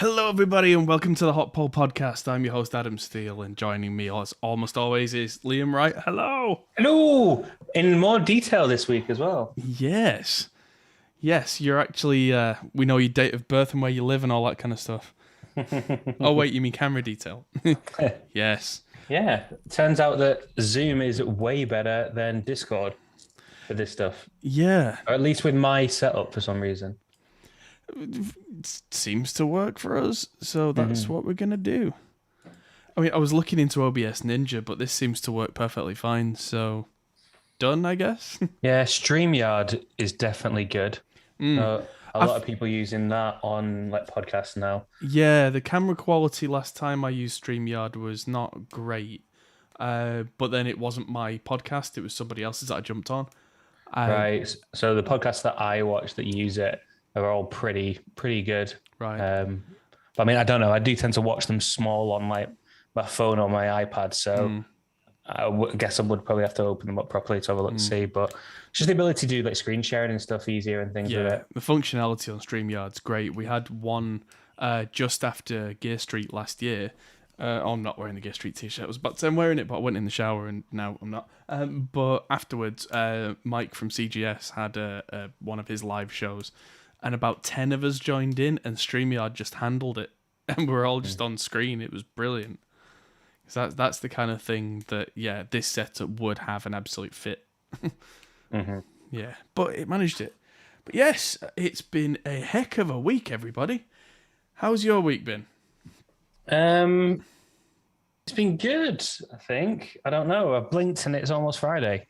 Hello, everybody, and welcome to the Hot Pole Podcast. I'm your host, Adam Steele, and joining me, as almost always, is Liam Wright. Hello. Hello! In more detail this week as well. Yes. Yes, you're actually, we know your date of birth and where you live and all that kind of stuff. Oh, wait, you mean camera detail? Yes. Yeah, turns out that Zoom is way better than Discord for this stuff. Yeah. Or at least with my setup for some reason. It seems to work for us, so that's what we're going to do. I mean, I was looking into OBS Ninja, but this seems to work perfectly fine, so done, I guess. Yeah, StreamYard is definitely good. A lot of people using that on like podcasts now. Yeah, the camera quality last time I used StreamYard was not great, but then it wasn't my podcast, it was somebody else's that I jumped on. Right. So the podcasts that I watch that use it are all pretty good. Right. But I mean, I don't know. I do tend to watch them small on like my phone or my iPad, so I guess I would probably have to open them up properly to have a look to see. But just the ability to do like screen sharing and stuff easier and things with it. The functionality on StreamYard's great. We had one just after Gear Street last year. I'm not wearing the Gear Street t-shirt. I was about to say I'm wearing it, but I went in the shower and now I'm not. But afterwards, Mike from CGS had one of his live shows, and about 10 of us joined in, and StreamYard just handled it, and we were all just on screen. It was brilliant. So that's the kind of thing that, this setup would have an absolute fit. Yeah, but it managed it. But yes, it's been a heck of a week, everybody. How's your week been? It's been good, I think. I don't know. I blinked and it's almost Friday.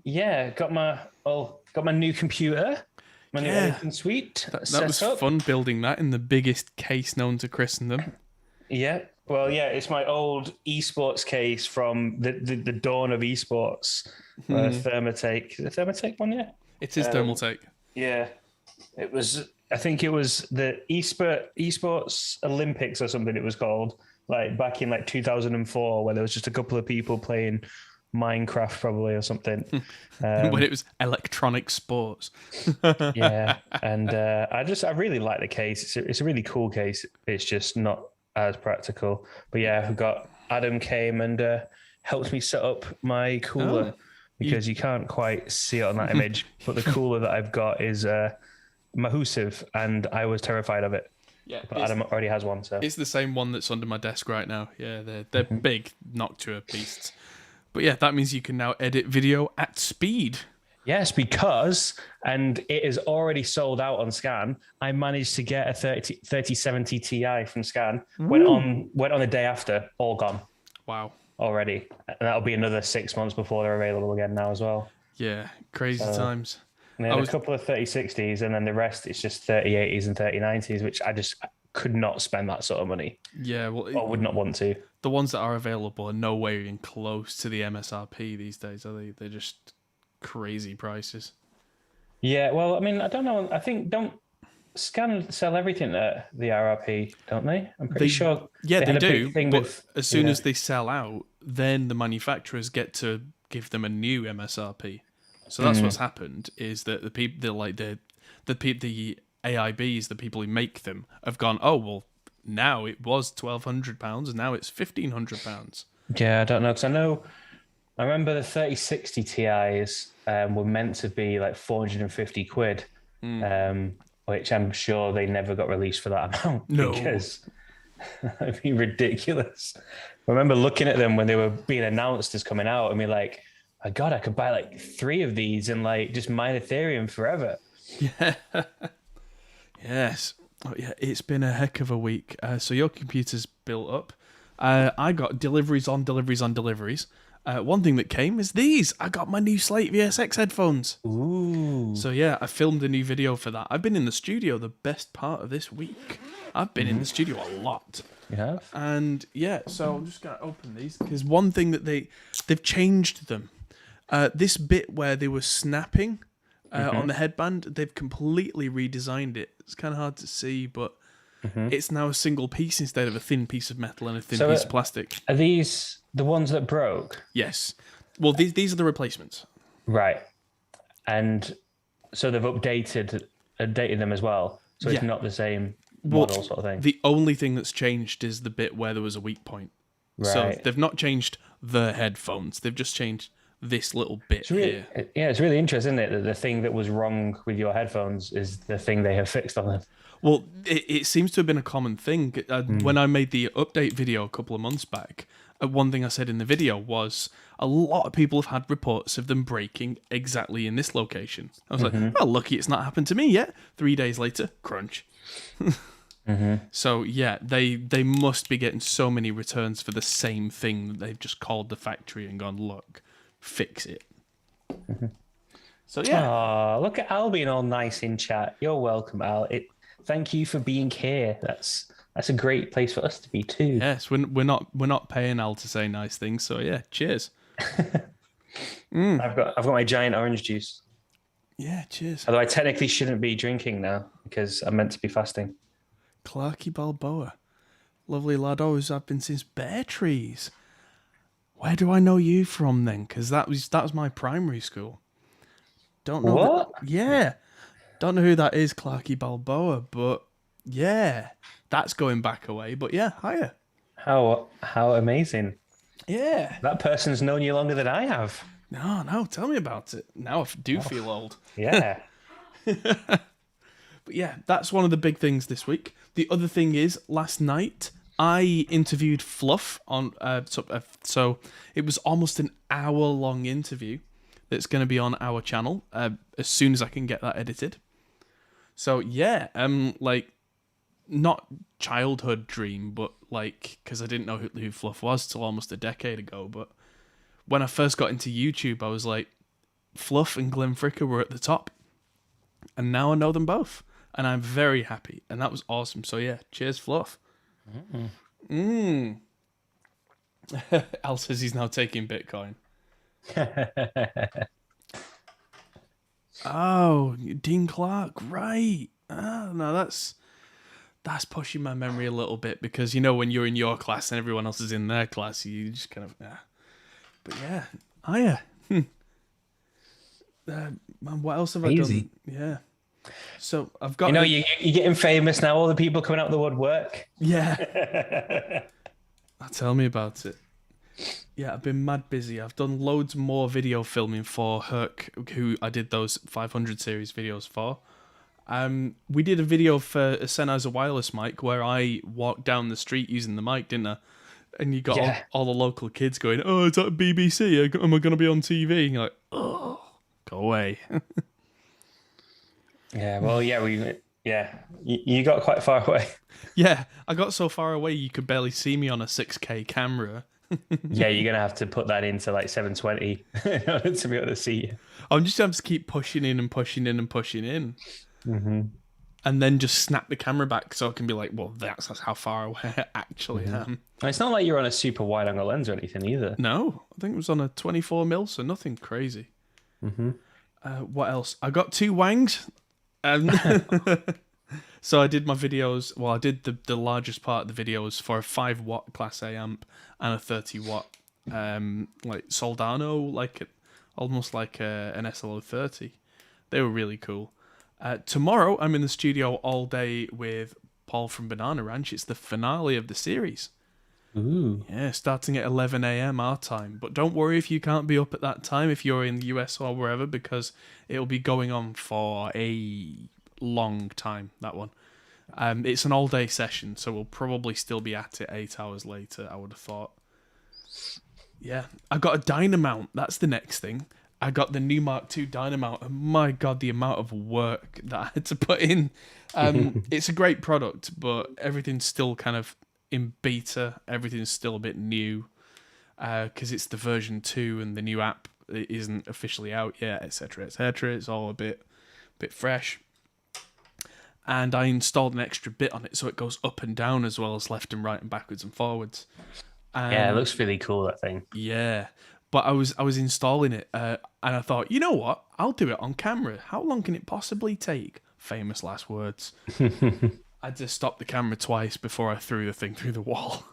Yeah, got my new computer, my new editing suite. That was fun building that in the biggest case known to Christendom. Yeah, well, yeah, it's my old esports case from the dawn of esports. Thermatake. Is it Thermatake one? Yeah, it is Thermaltake. Yeah, it was. I think it was the esports Olympics or something. It was called like back in like 2004, where there was just a couple of people playing Minecraft probably or something. When it was electronic sports. Yeah, and I really like the case. It's a really cool case. It's just not as practical. But yeah, I've got Adam came and helped me set up my cooler because you can't quite see it on that image. But the cooler that I've got is Mahusive, and I was terrified of it. Yeah, but Adam already has one, so it's the same one that's under my desk right now. Yeah, they're big Noctua beasts. But yeah, that means you can now edit video at speed. Yes, because, and it is already sold out on Scan, I managed to get a 3070 Ti from Scan. Went on the day after, all gone. Wow. Already. And that'll be another 6 months before they're available again now as well. Yeah, crazy times. And they had a couple of 3060s, and then the rest is just 3080s and 3090s, which I could not spend that sort of money. Yeah, well, or would not want to. The ones that are available are nowhere even close to the MSRP these days, are they? They're just crazy prices. Yeah, well, I mean, I don't know. I think don't Scan sell everything at the RRP, don't they? I'm pretty sure. Yeah, they do. But as soon as they sell out, then the manufacturers get to give them a new MSRP. So that's what's happened. Is that the people, the AIBs, the people who make them, have gone, oh well, now it was £1,200 and now it's £1,500. Yeah, I don't know, because I remember the 3060 Ti's were meant to be like 450 quid, which I'm sure they never got released for that amount. No, because it'd be ridiculous. I remember looking at them when they were being announced as coming out, and be like, my God, I could buy like 3 of these and like just mine Ethereum forever. Yeah. Yes. Oh, yeah, it's been a heck of a week. So your computer's built up. I got deliveries on deliveries on deliveries. One thing that came is these. I got my new Slate VSX headphones. Ooh. So yeah, I filmed a new video for that. I've been in the studio the best part of this week. I've been in the studio a lot. You have? And yeah, so I'm just going to open these because one thing that they've changed them. This bit where they were snapping on the headband, they've completely redesigned it. It's kind of hard to see, but it's now a single piece instead of a thin piece of metal and a thin piece of plastic. Are these the ones that broke? Yes. Well, these are the replacements. Right. And so they've updated them as well. So it's not the same model sort of thing. The only thing that's changed is the bit where there was a weak point. Right. So they've not changed the headphones. They've just changed this little bit here. Yeah, it's really interesting, isn't it? That the thing that was wrong with your headphones is the thing they have fixed on them. Well, it seems to have been a common thing. When I made the update video a couple of months back, one thing I said in the video was a lot of people have had reports of them breaking exactly in this location. I was like, well, lucky it's not happened to me yet. 3 days later, crunch. So, yeah, they must be getting so many returns for the same thing that they've just called the factory and gone, look, fix it. So, yeah. Oh, look at Al being all nice in chat. You're welcome, Al. Thank you for being here. That's a great place for us to be too. Yes, we're not paying Al to say nice things, so yeah, cheers. I've got my giant orange juice. Yeah, cheers. Although I technically shouldn't be drinking now because I'm meant to be fasting. Clarky Balboa. Lovely lad, always have been since Bear Trees. Where do I know you from then? Because that was my primary school. Don't know. What? Yeah. Don't know who that is, Clarky Balboa, but yeah, that's going back away. But yeah, hiya. How amazing. Yeah. That person's known you longer than I have. No, tell me about it. Now I do feel old. Yeah. But yeah, that's one of the big things this week. The other thing is, last night I interviewed Fluff on. So it was almost an hour-long interview that's going to be on our channel as soon as I can get that edited. So yeah, like not childhood dream, but like because I didn't know who Fluff was till almost a decade ago. But when I first got into YouTube, I was like, Fluff and Glenn Fricker were at the top, and now I know them both. And I'm very happy. And that was awesome. So, yeah, cheers, Fluff. Al says he's now taking Bitcoin. Oh, Dean Clark, right. No, that's pushing my memory a little bit because, you know, when you're in your class and everyone else is in their class, you just kind of, But, yeah, what else have I done? Yeah. So I've got... you're getting famous now, all the people coming out of the woodwork. Yeah. Tell me about it. Yeah, I've been mad busy. I've done loads more video filming for Herc, who I did those 500 series videos for. We did a video for a Sennheiser wireless mic where I walked down the street using the mic, didn't I? And you got all the local kids going, oh, it's at BBC. Am I going to be on TV? And you're like, oh, go away. Yeah, well, you got quite far away. Yeah, I got so far away you could barely see me on a 6K camera. Yeah, you're going to have to put that into like 720 in order to be able to see you. I'm just going to have to keep pushing in and pushing in and pushing in. And then just snap the camera back so I can be like, well, that's how far away I actually am. And it's not like you're on a super wide angle lens or anything either. No, I think it was on a 24mm, so nothing crazy. What else? I got 2 wangs. So I did my videos. Well, I did the largest part of the videos for a 5-watt Class A amp and a 30-watt like Soldano, almost like an SLO30. They were really cool. Tomorrow I'm in the studio all day with Paul from Banana Ranch. It's the finale of the series. Ooh. Yeah, starting at 11 a.m. our time. But don't worry if you can't be up at that time if you're in the US or wherever, because it'll be going on for a long time, that one. It's an all-day session, so we'll probably still be at it 8 hours later, I would have thought. Yeah, I got a Dynamount. That's the next thing. I got the new Mark II Dynamount, and my God, the amount of work that I had to put in. It's a great product, but everything's still kind of in beta. Everything's still a bit new because it's the version 2 and the new app isn't officially out yet, etc., etc. It's all a bit fresh. And I installed an extra bit on it so it goes up and down as well as left and right and backwards and forwards. Yeah, it looks really cool, that thing. Yeah. But I was installing it and I thought, you know what? I'll do it on camera. How long can it possibly take? Famous last words. I had to stop the camera twice before I threw the thing through the wall.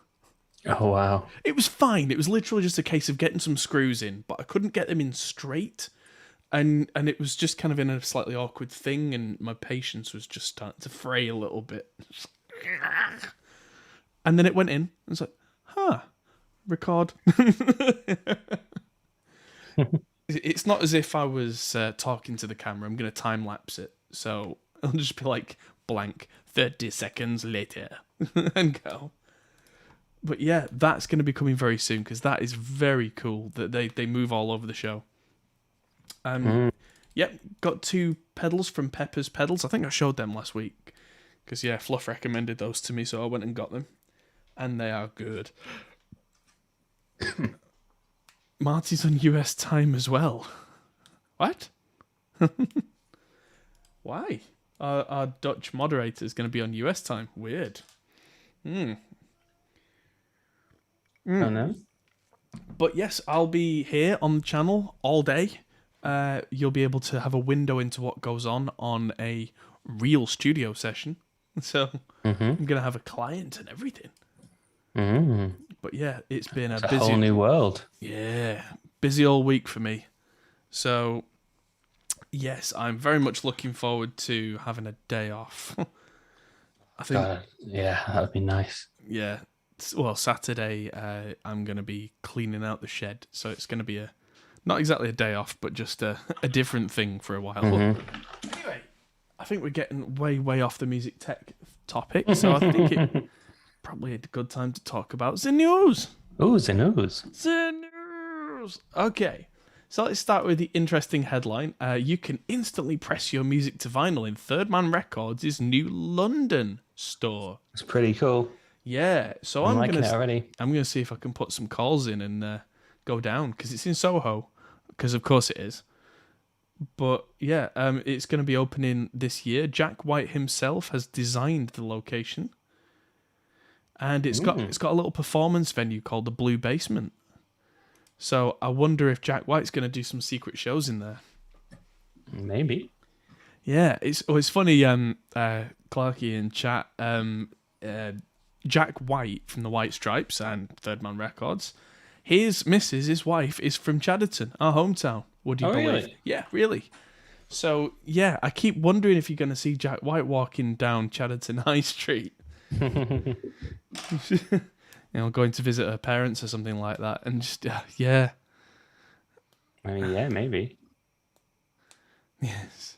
Oh, wow. It was fine. It was literally just a case of getting some screws in, but I couldn't get them in straight. and it was just kind of in a slightly awkward thing, and my patience was just starting to fray a little bit. And then it went in. I was like, huh, record. It's not as if I was talking to the camera. I'm going to time lapse it. So I'll just be like, blank, 30 seconds later, and go. But yeah, that's going to be coming very soon, because that is very cool that they move all over the show. Yep, got 2 pedals from Pepper's Pedals. I think I showed them last week, because yeah, Fluff recommended those to me, so I went and got them, and they are good. Marty's on US time as well. What? Why? Our Dutch moderator is going to be on US time. Weird. Oh no. But yes, I'll be here on the channel all day. You'll be able to have a window into what goes on a real studio session. So I'm going to have a client and everything. But yeah, it's been a busy whole new world. Yeah, busy all week for me. So yes, I'm very much looking forward to having a day off. I think yeah, that would be nice. Yeah. Well, Saturday, I'm going to be cleaning out the shed. So it's going to be not exactly a day off, but just a different thing for a while. Anyway, I think we're getting way off the music tech topic. So I think it probably a good time to talk about the news. Oh, the news. The news. Okay. So let's start with the interesting headline. You can instantly press your music to vinyl in Third Man Records' new London store. It's pretty cool. Yeah, so I'm liking it already. I'm gonna see if I can put some calls in and go down, because it's in Soho, because of course it is. But yeah, it's gonna be opening this year. Jack White himself has designed the location, and it's got a little performance venue called the Blue Basement. So I wonder if Jack White's gonna do some secret shows in there. Maybe. Yeah, it's funny. Clarky in chat. Jack White from the White Stripes and Third Man Records. His wife, is from Chadderton, our hometown. Would you believe? Really? Yeah, really. So yeah, I keep wondering if you're going to see Jack White walking down Chadderton High Street. Going to visit her parents or something like that, and just yeah. I mean, yeah, maybe. Yes.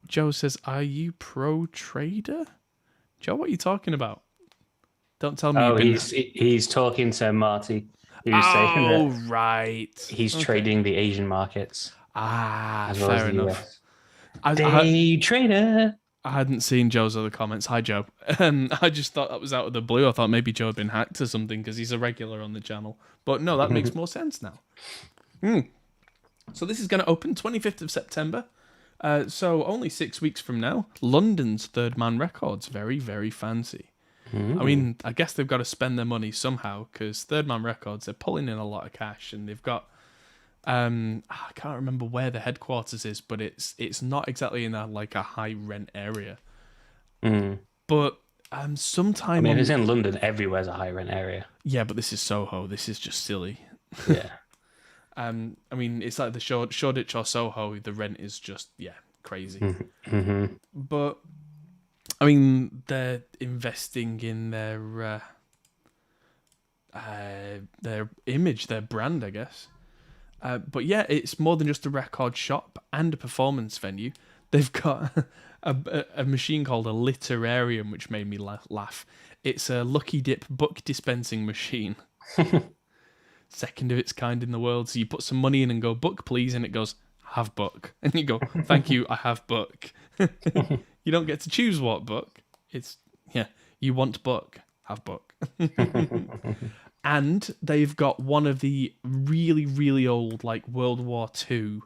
Joe says, "Are you pro trader?" Joe, what are you talking about? Don't tell me. He's talking to Marty, who's saying that right. He's trading the Asian markets. As well fair as the enough. US. Day trader. I hadn't seen Joe's other comments. Hi, Joe. I just thought that was out of the blue. I thought maybe Joe had been hacked or something, because he's a regular on the channel. But no, that makes more sense now. So this is going to open 25th of September. So only 6 weeks from now. London's Third Man Records. Very, very fancy. I mean, I guess they've got to spend their money somehow, because Third Man Records, they're pulling in a lot of cash, and they've got I can't remember where the headquarters is, but it's not exactly in a high rent area. But sometime if it's in London, everywhere's a high rent area. Yeah, but this is Soho. This is just silly. Yeah. I mean, it's like the Shoreditch or Soho. The rent is just crazy. But I mean, they're investing in their image, their brand, I guess. But yeah, it's more than just a record shop and a performance venue. They've got a machine called a Literarium, which made me laugh. It's a Lucky Dip book dispensing machine. Second of its kind in the world. So you put some money in and go, book please, and it goes, have book. And you go, thank you, I have book. You don't get to choose what book. It's, you want book, have book. And they've got one of the really, really old, World War II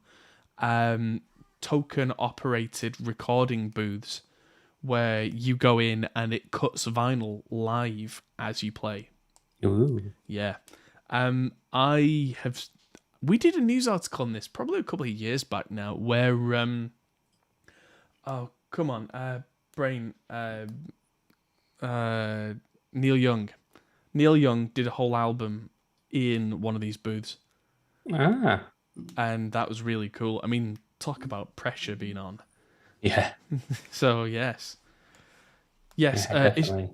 token-operated recording booths where you go in and it cuts vinyl live as you play. Ooh. Yeah. We did a news article on this probably a couple of years back now, where oh come on, brain, Neil Young did a whole album in one of these booths. and that was really cool. I mean, talk about pressure being on. Yeah. So yes, yes. Definitely.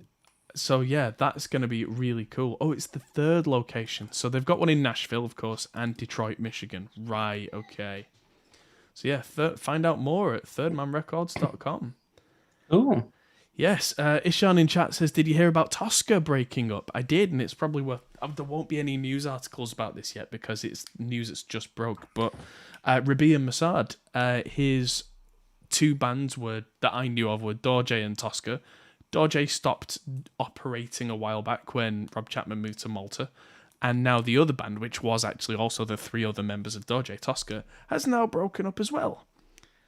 So yeah, that's going to be really cool. Oh, it's the third location. So they've got one in Nashville, of course, and Detroit, Michigan. Right. Okay. So yeah, find out more at thirdmanrecords.com. Ooh. Yes, Ishan in chat says, did you hear about Tosca breaking up? I did, and it's probably worth... there won't be any news articles about this yet because it's news that's just broke. But Rabi and Masad, his two bands that I knew of were Dorje and Tosca. Dorje stopped operating a while back when Rob Chapman moved to Malta. And now the other band, which was actually also the three other members of Dorje, Tosca, has now broken up as well.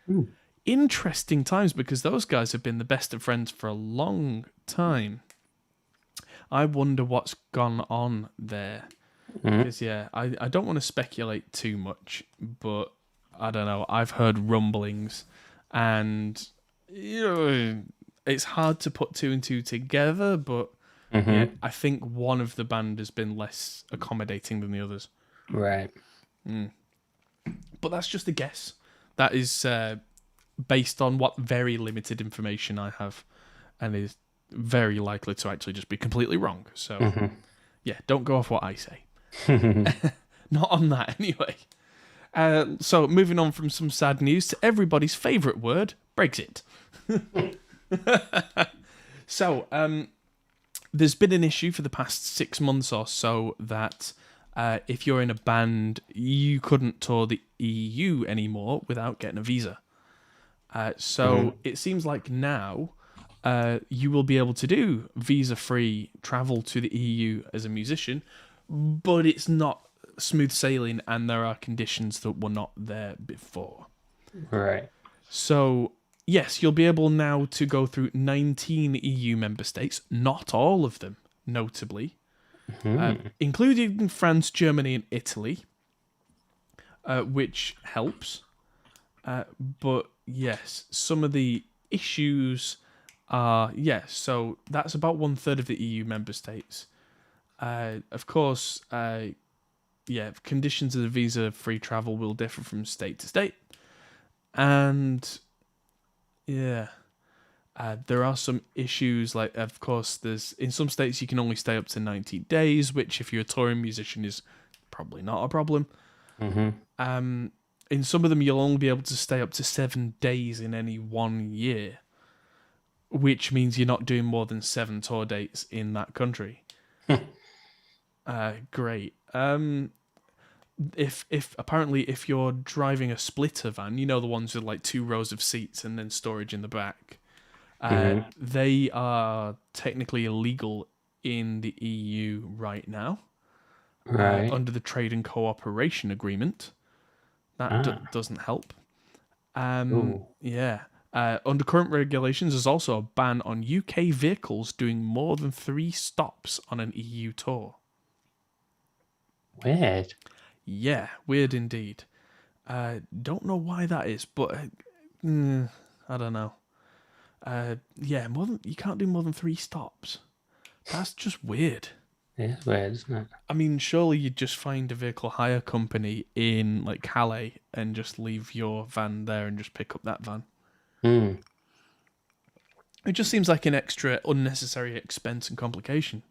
Ooh. Interesting times because those guys have been the best of friends for a long time. I wonder what's gone on there. Because, yeah, I don't want to speculate too much, but I don't know. I've heard rumblings, and it's hard to put two and two together, but yeah, I think one of the band has been less accommodating than the others. Right. But that's just a guess. That is... based on what very limited information I have, and is very likely to actually just be completely wrong. So, yeah, don't go off what I say. Not on that, anyway. So, moving on from some sad news to everybody's favourite word, Brexit. So, there's been an issue for the past 6 months or so that if you're in a band, you couldn't tour the EU anymore without getting a visa. So it seems like now you will be able to do visa-free travel to the EU as a musician, but it's not smooth sailing and there are conditions that were not there before. Right. So, yes, you'll be able now to go through 19 EU member states, not all of them, notably, including France, Germany, and Italy, which helps. But yes, some of the issues are, yes, so that's about 1/3 of the EU member states. Of course, conditions of the visa-free travel will differ from state to state. And, yeah, there are some issues, like, of course, in some states you can only stay up to 90 days, which if you're a touring musician is probably not a problem. In some of them, you'll only be able to stay up to 7 days in any 1 year, which means you're not doing more than 7 tour dates in that country. Great. If you're driving a splitter van, the ones with like 2 rows of seats and then storage in the back, they are technically illegal in the EU right now, under the Trade and Cooperation Agreement. That doesn't help. Yeah. Under current regulations, there's also a ban on UK vehicles doing more than 3 stops on an EU tour. Weird. Yeah, weird indeed. Don't know why that is, but I don't know. Yeah, you can't do more than 3 stops. That's just weird. Yeah, it's weird, isn't it? I mean, surely you'd just find a vehicle hire company in like Calais and just leave your van there and just pick up that van. It just seems like an extra unnecessary expense and complication.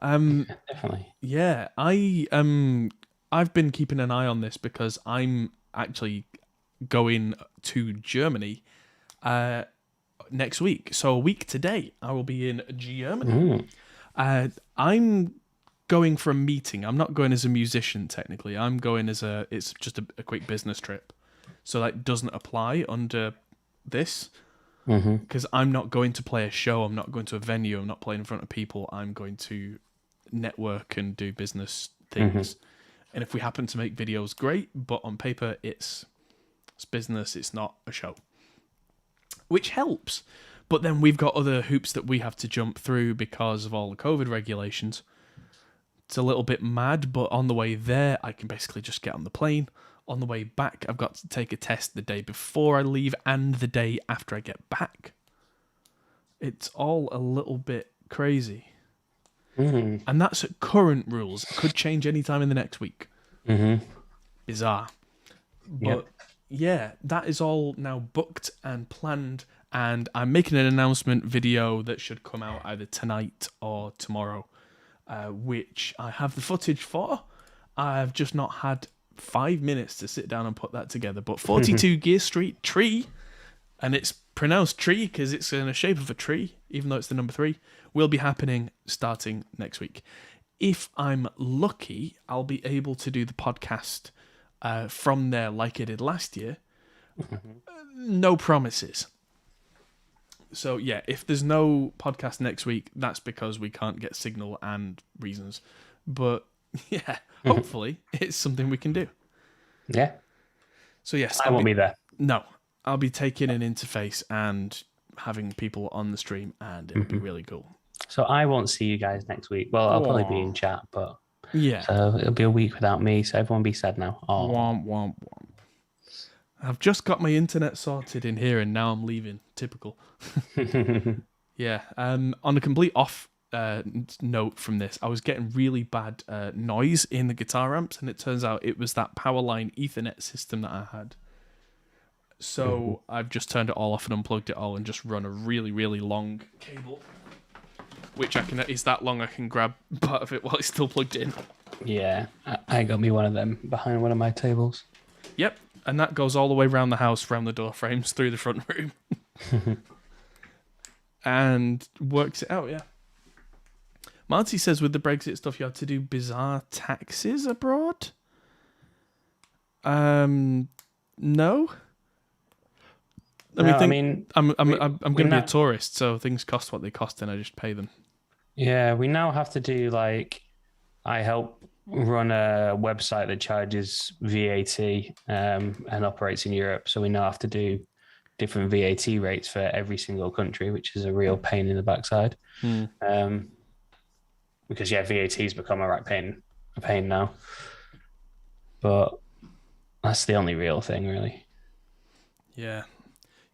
Definitely. Yeah, I've been keeping an eye on this because I'm actually going to Germany next week. So a week today, I will be in Germany. I'm going for a meeting. I'm not going as a musician, technically. I'm going it's just a quick business trip. So that doesn't apply under this. Because I'm not going to play a show. I'm not going to a venue. I'm not playing in front of people. I'm going to network and do business things. And if we happen to make videos, great. But on paper, it's business. It's not a show. Which helps. But then we've got other hoops that we have to jump through because of all the COVID regulations. It's a little bit mad, but on the way there, I can basically just get on the plane. On the way back, I've got to take a test the day before I leave and the day after I get back. It's all a little bit crazy. And that's at current rules. It could change any time in the next week. Mm-hmm. Bizarre. But yeah, that is all now booked and planned, and I'm making an announcement video that should come out either tonight or tomorrow, which I have the footage for. I've just not had 5 minutes to sit down and put that together. But 42 Gear Street Tree, and it's pronounced tree because it's in the shape of a tree, even though it's the number 3, will be happening starting next week. If I'm lucky, I'll be able to do the podcast from there like I did last year. No promises. So yeah, if there's no podcast next week, that's because we can't get signal and reasons. But yeah, hopefully it's something we can do. Yeah. So yes, I won't be there. No, I'll be taking an interface and having people on the stream, and it'll be really cool. So I won't see you guys next week. Well, I'll probably be in chat, but yeah. So it'll be a week without me. So everyone be sad now. Oh. Womp, womp, womp. I've just got my internet sorted in here, and now I'm leaving. Typical. Yeah. On a complete off note from this, I was getting really bad noise in the guitar amps, and it turns out it was that Powerline Ethernet system that I had. So I've just turned it all off and unplugged it all, and just run a really, really long cable, which is that long I can grab part of it while it's still plugged in. Yeah, I got me one of them behind one of my tables. Yep, and that goes all the way around the house, around the door frames, through the front room. And works it out, yeah. Marty says with the Brexit stuff, you had to do bizarre taxes abroad? No? I'm going to be a tourist, so things cost what they cost, and I just pay them. Yeah, we now have to do I help run a website that charges VAT and operates in Europe, so we now have to do different VAT rates for every single country, which is a real pain in the backside. Because VAT's become a pain now. But that's the only real thing, really. Yeah.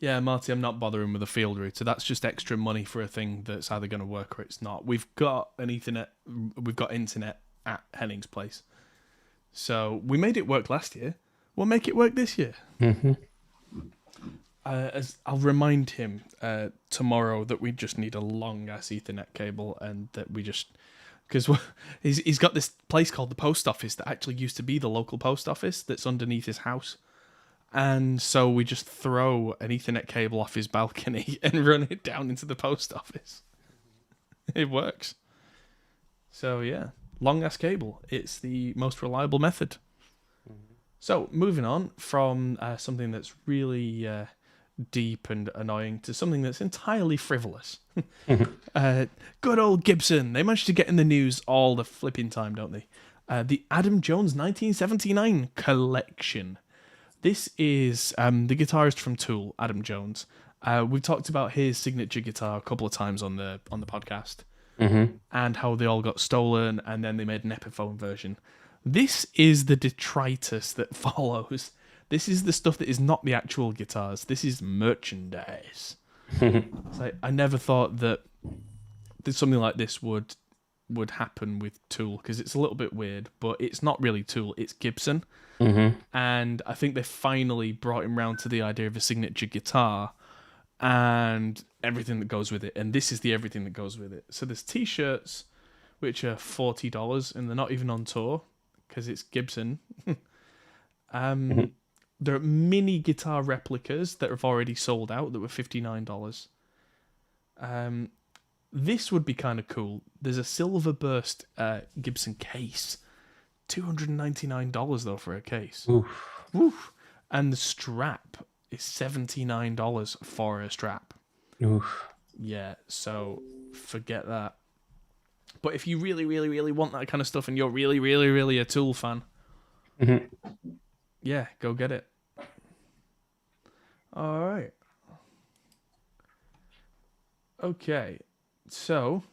Yeah, Marty, I'm not bothering with a field router. That's just extra money for a thing that's either going to work or it's not. We've got internet at Henning's place. So we made it work last year. We'll make it work this year. As I'll remind him tomorrow that we just need a long-ass Ethernet cable, and that we just... Because he's got this place called the post office that actually used to be the local post office that's underneath his house. And so we just throw an Ethernet cable off his balcony and run it down into the post office. It works. So yeah, long-ass cable. It's the most reliable method. So moving on from something that's really deep and annoying to something that's entirely frivolous. Good old Gibson. They managed to get in the news all the flipping time, don't they? The Adam Jones 1979 collection. This is the guitarist from Tool, Adam Jones. We've talked about his signature guitar a couple of times on the podcast, and how they all got stolen, and then they made an Epiphone version. This is the detritus that follows. This is the stuff that is not the actual guitars. This is merchandise. It's like, I never thought that something like this would happen with Tool, because it's a little bit weird, but it's not really Tool, it's Gibson. And I think they finally brought him round to the idea of a signature guitar and everything that goes with it. And this is the everything that goes with it. So there's t-shirts, which are $40, and they're not even on tour because it's Gibson. There are mini guitar replicas that have already sold out that were $59. This would be kind of cool. There's a silver burst Gibson case. $299 though for a case. Oof. And the strap is $79 for a strap. Oof. Yeah, so forget that. But if you really, really, really want that kind of stuff, and you're really, really, really a Tool fan, yeah, go get it. All right. Okay, so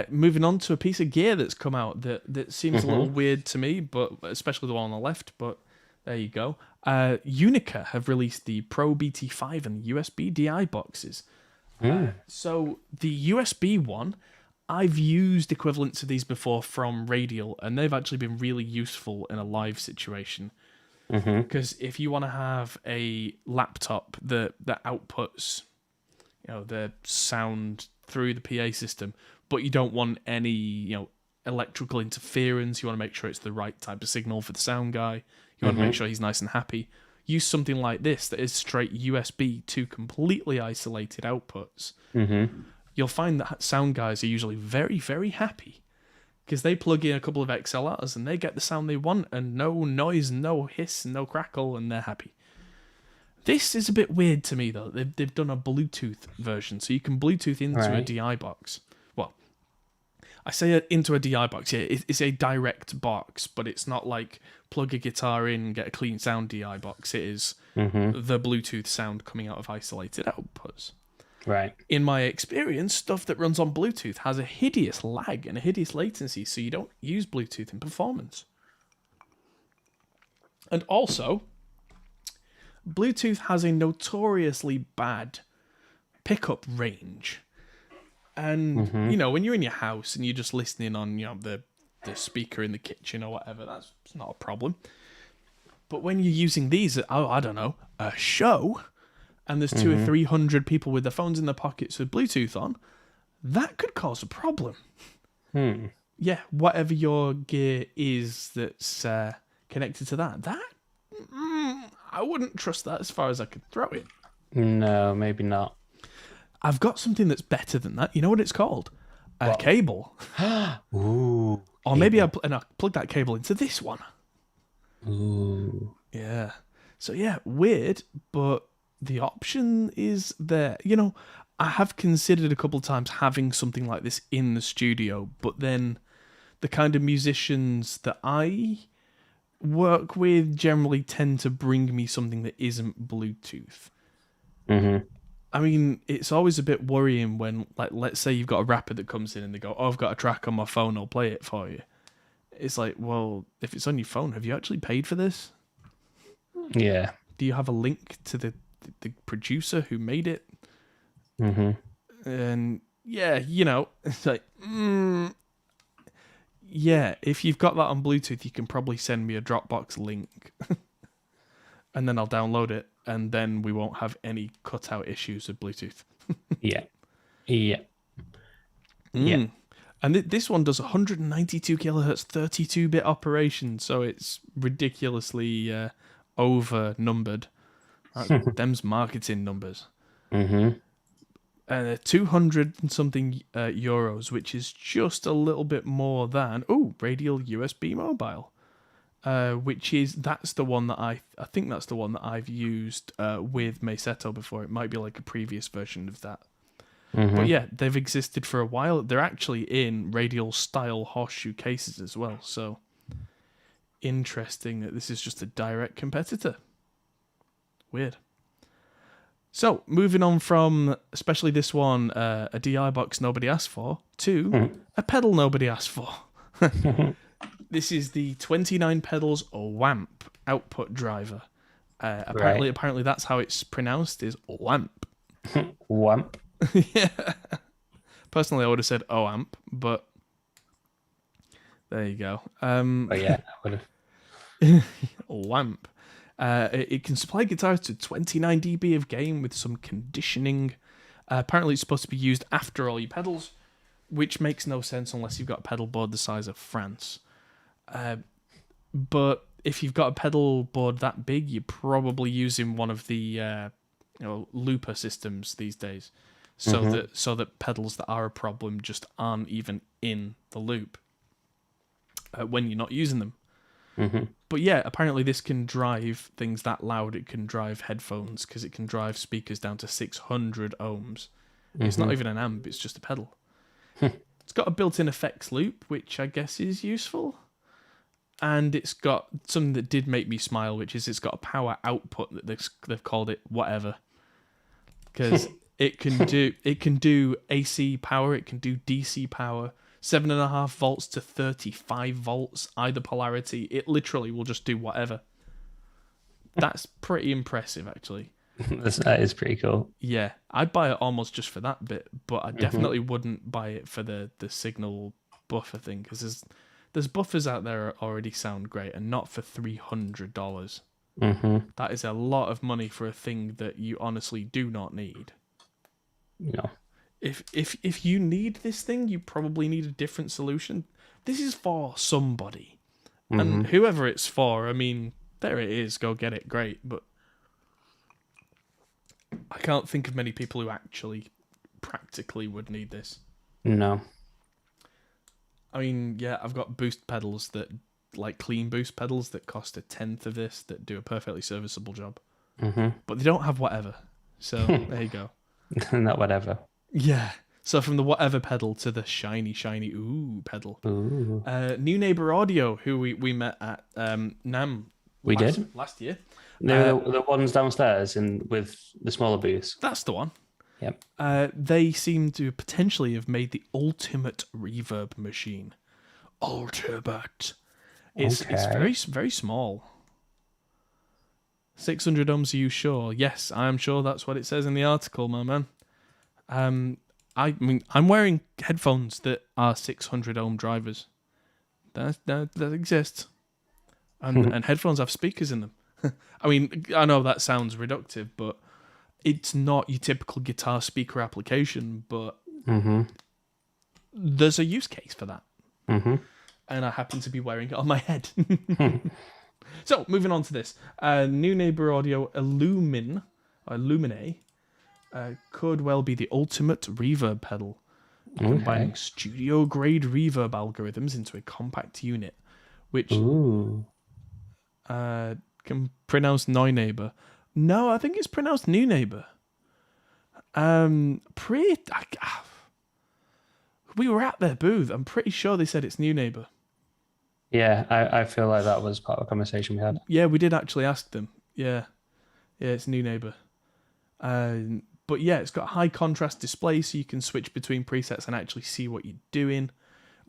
moving on to a piece of gear that's come out that seems a little weird to me, but especially the one on the left, but there you go. Unica have released the Pro BT5 and USB DI boxes. So the USB one, I've used equivalents of these before from Radial, and they've actually been really useful in a live situation. Because if you want to have a laptop that outputs, the sound through the PA system, but you don't want any, electrical interference. You want to make sure it's the right type of signal for the sound guy. You want to make sure he's nice and happy. Use something like this that is straight USB to completely isolated outputs. You'll find that sound guys are usually very, very happy because they plug in a couple of XLRs and they get the sound they want and no noise, no hiss, no crackle, and they're happy. This is a bit weird to me, though. They've done a Bluetooth version, so you can Bluetooth into a DI box. Well, I say into a DI box. Yeah, it's a direct box, but it's not like plug a guitar in and get a clean sound DI box. It is the Bluetooth sound coming out of isolated outputs. Right. In my experience, stuff that runs on Bluetooth has a hideous lag and a hideous latency, so you don't use Bluetooth in performance. And also, Bluetooth has a notoriously bad pickup range. And, when you're in your house and you're just listening on, the speaker in the kitchen or whatever, that's not a problem. But when you're using these at, I don't know, a show, and there's 200 or 300 people with their phones in their pockets with Bluetooth on, that could cause a problem. Yeah, whatever your gear is that's connected to that, I wouldn't trust that as far as I could throw it. No, maybe not. I've got something that's better than that. You know what it's called? A cable. Ooh. Or maybe I plug that cable into this one. Ooh. Yeah. So yeah, weird, but the option is there. I have considered a couple of times having something like this in the studio, but then the kind of musicians that I work with generally tend to bring me something that isn't Bluetooth. I mean, it's always a bit worrying when, like, let's say you've got a rapper that comes in and they go, I've got a track on my phone, I'll play it for you. It's like, well, if it's on your phone, have you actually paid for this? Yeah. Do you have a link to the producer who made it? And yeah, it's like, yeah, if you've got that on Bluetooth, you can probably send me a Dropbox link and then I'll download it and then we won't have any cutout issues with Bluetooth. Yeah. And this one does 192 kilohertz 32-bit operation, so it's ridiculously over numbered. Them's marketing numbers. 200 and something euros, which is just a little bit more than Radial USB Mobile, that's the one that I think that's the one that I've used with Meseto before. It might be like a previous version of that. But yeah, they've existed for a while. They're actually in Radial style horseshoe cases as well. So interesting that this is just a direct competitor. Weird. So, moving on from, especially this one, a DI box nobody asked for, to a pedal nobody asked for. This is the 29 pedals WAMP output driver. Apparently that's how it's pronounced, is WAMP. WAMP. Yeah. Personally, I would have said OAMP, but there you go. Yeah, I would have. WAMP. It can supply guitars to 29 dB of gain with some conditioning. Apparently, it's supposed to be used after all your pedals, which makes no sense unless you've got a pedal board the size of France. But if you've got a pedal board that big, you're probably using one of the looper systems these days, so that pedals that are a problem just aren't even in the loop when you're not using them. But yeah, apparently this can drive things that loud. It can drive headphones because it can drive speakers down to 600 ohms. It's not even an amp, it's just a pedal. It's got a built-in effects loop, which I guess is useful. And it's got something that did make me smile, which is it's got a power output that they've called it whatever. Because it can do AC power, it can do DC power, 7.5 volts to 35 volts, either polarity. It literally will just do whatever. That's pretty impressive, actually. That is pretty cool. Yeah, I'd buy it almost just for that bit, but I Hmm. definitely wouldn't buy it for the signal buffer thing because there's buffers out there that already sound great and not for $300. Hmm. That is a lot of money for a thing that you honestly do not need. No. If you need this thing, you probably need a different solution. This is for somebody. Hmm. And whoever it's for, I mean, there it is, go get it, great. But I can't think of many people who actually practically would need this. No. I mean, yeah, I've got boost pedals that, like clean boost pedals that cost a tenth of this that do a perfectly serviceable job. Hmm. But they don't have whatever. So there you go. Not whatever. Yeah. So from the whatever pedal to the shiny, ooh pedal. Ooh. New Neighbor Audio, who we met at NAM We did. last year. They were the ones downstairs and with the smaller booths. That's the one. Yep. They seem to potentially have made the ultimate reverb machine. Ultimate. It's very, very small. 600 ohms, are you sure? Yes, I am sure that's what it says in the article, my man. I mean, I'm wearing headphones that are 600 ohm drivers. That exists. And headphones have speakers in them. I mean, I know that sounds reductive, but it's not your typical guitar speaker application, but there's a use case for that. And I happen to be wearing it on my head. So, moving on to this. New Neighbor Audio Illumine could well be the ultimate reverb pedal, combining studio-grade reverb algorithms into a compact unit, which can pronounce Neuneighbor. No, I think it's pronounced New Neighbor. We were at their booth. I'm pretty sure they said it's New Neighbor. Yeah, I feel like that was part of a conversation we had. Yeah, we did actually ask them. Yeah, it's New Neighbor. But yeah, it's got a high contrast display so you can switch between presets and actually see what you're doing.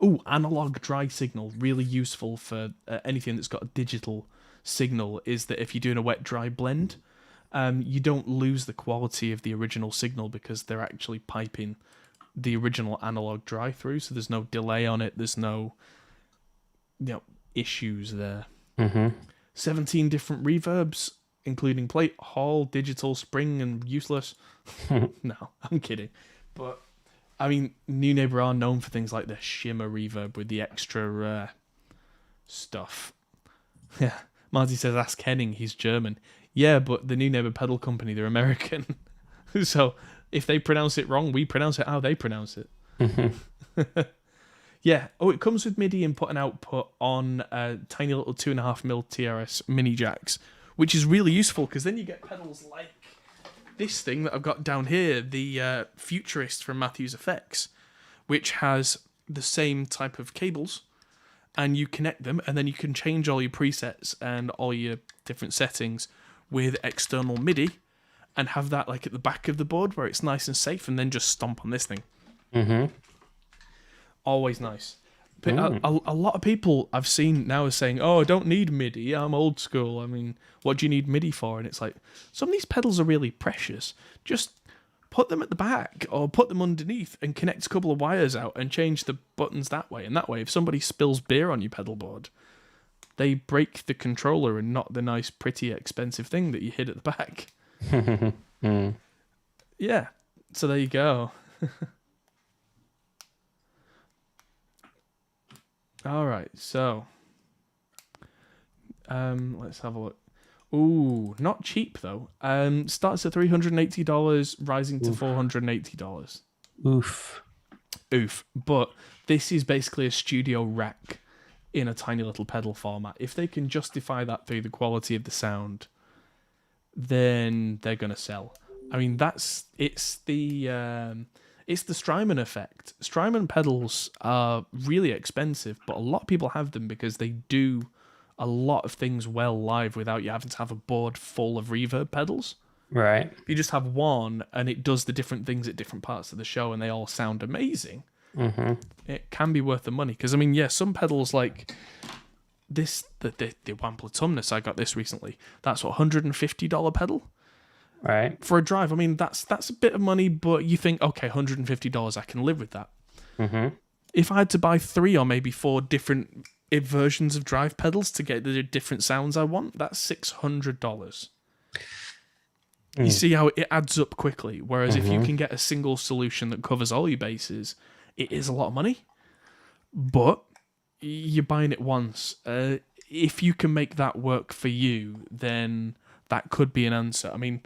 Oh, analog dry signal, really useful for anything that's got a digital signal, is that if you're doing a wet dry blend, you don't lose the quality of the original signal because they're actually piping the original analog dry through, so there's no delay on it, there's no issues there. 17 different reverbs, including plate, hall, digital, spring, and useless. No, I'm kidding. But, I mean, New Neighbor are known for things like the shimmer reverb with the extra stuff. Yeah, Marty says, ask Henning, he's German. Yeah, but the New Neighbor pedal company, they're American. So, if they pronounce it wrong, we pronounce it how they pronounce it. Yeah. Oh, it comes with MIDI input and output on tiny little 2.5mm TRS mini jacks, which is really useful because then you get pedals like this thing that I've got down here, the Futurist from Matthews Effects, which has the same type of cables, and you connect them, and then you can change all your presets and all your different settings with external MIDI, and have that like at the back of the board where it's nice and safe, and then just stomp on this thing. Always nice. But a lot of people I've seen now are saying, oh, I don't need MIDI, I'm old school. I mean, what do you need MIDI for? And it's like, some of these pedals are really precious. Just put them at the back or put them underneath and connect a couple of wires out and change the buttons that way. And that way, if somebody spills beer on your pedal board, they break the controller and not the nice, pretty, expensive thing that you hid at the back. Yeah, so there you go. All right, so let's have a look. Ooh, not cheap though. Starts at $380, rising to $480. Oof. But this is basically a studio rack in a tiny little pedal format. If they can justify that through the quality of the sound, then they're gonna sell. I mean, it's the Strymon effect. Strymon pedals are really expensive, but a lot of people have them because they do a lot of things well live without you having to have a board full of reverb pedals. Right. You just have one, and it does the different things at different parts of the show, and they all sound amazing. It can be worth the money. Because, I mean, yeah, some pedals like this, the Wampler Tumnus, I got this recently. That's what, $150 pedal? Right. For a drive, I mean, that's a bit of money, but you think, okay, $150, I can live with that. Mm-hmm. If I had to buy 3 or maybe 4 different versions of drive pedals to get the different sounds I want, that's $600. You see how it adds up quickly. Whereas if you can get a single solution that covers all your bases, it is a lot of money. But you're buying it once. If you can make that work for you, then that could be an answer. I mean,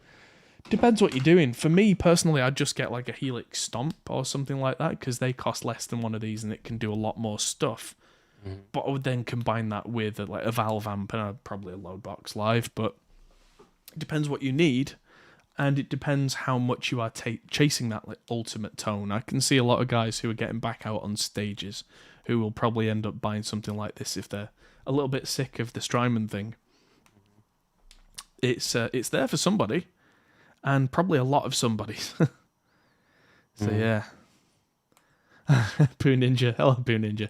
depends what you're doing. For me personally, I'd just get like a Helix Stomp or something like that because they cost less than one of these and it can do a lot more stuff. But I would then combine that with a Valve amp and probably a Load Box Live. But it depends what you need. And it depends how much you are chasing that ultimate tone. I can see a lot of guys who are getting back out on stages who will probably end up buying something like this if they're a little bit sick of the Strymon thing. It's there for somebody, and probably a lot of somebody's. So yeah. Poo Ninja. Hello, Poo Ninja.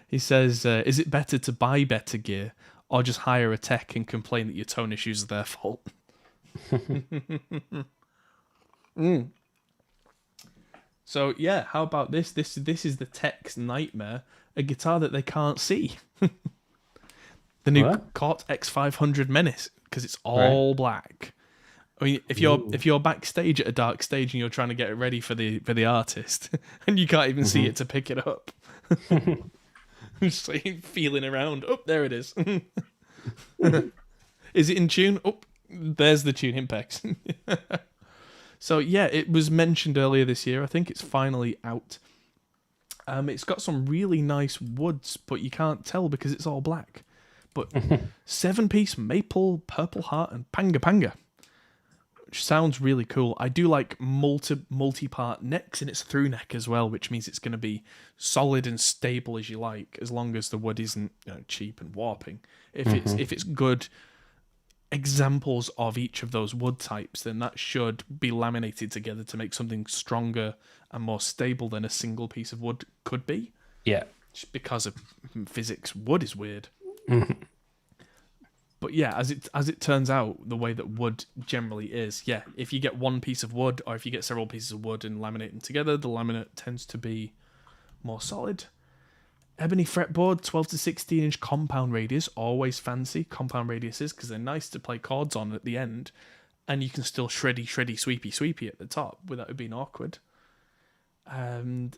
He says, is it better to buy better gear or just hire a tech and complain that your tone issues are their fault? So yeah, how about this? This is the tech's nightmare. A guitar that they can't see. The new Cort X500 Menace, because it's all black. I mean, if you're backstage at a dark stage and you're trying to get it ready for the artist, and you can't even see it to pick it up, just like feeling around. Oh, there it is. Is it in tune? Oh, there's the tune Impex. So yeah, it was mentioned earlier this year. I think it's finally out. It's got some really nice woods, but you can't tell because it's all black. But 7-piece maple, purple heart, and panga panga, which sounds really cool. I do like multi-part necks, and it's through neck as well, which means it's going to be solid and stable as you like, as long as the wood isn't cheap and warping. If it's good examples of each of those wood types, then that should be laminated together to make something stronger and more stable than a single piece of wood could be. Yeah. Just because of physics, wood is weird. But yeah, as it turns out, the way that wood generally is, yeah, if you get one piece of wood or if you get several pieces of wood and laminate them together, the laminate tends to be more solid. Ebony fretboard, 12 to 16 inch compound radius, always fancy compound radiuses because they're nice to play chords on at the end, and you can still shreddy, sweepy at the top without it being awkward. And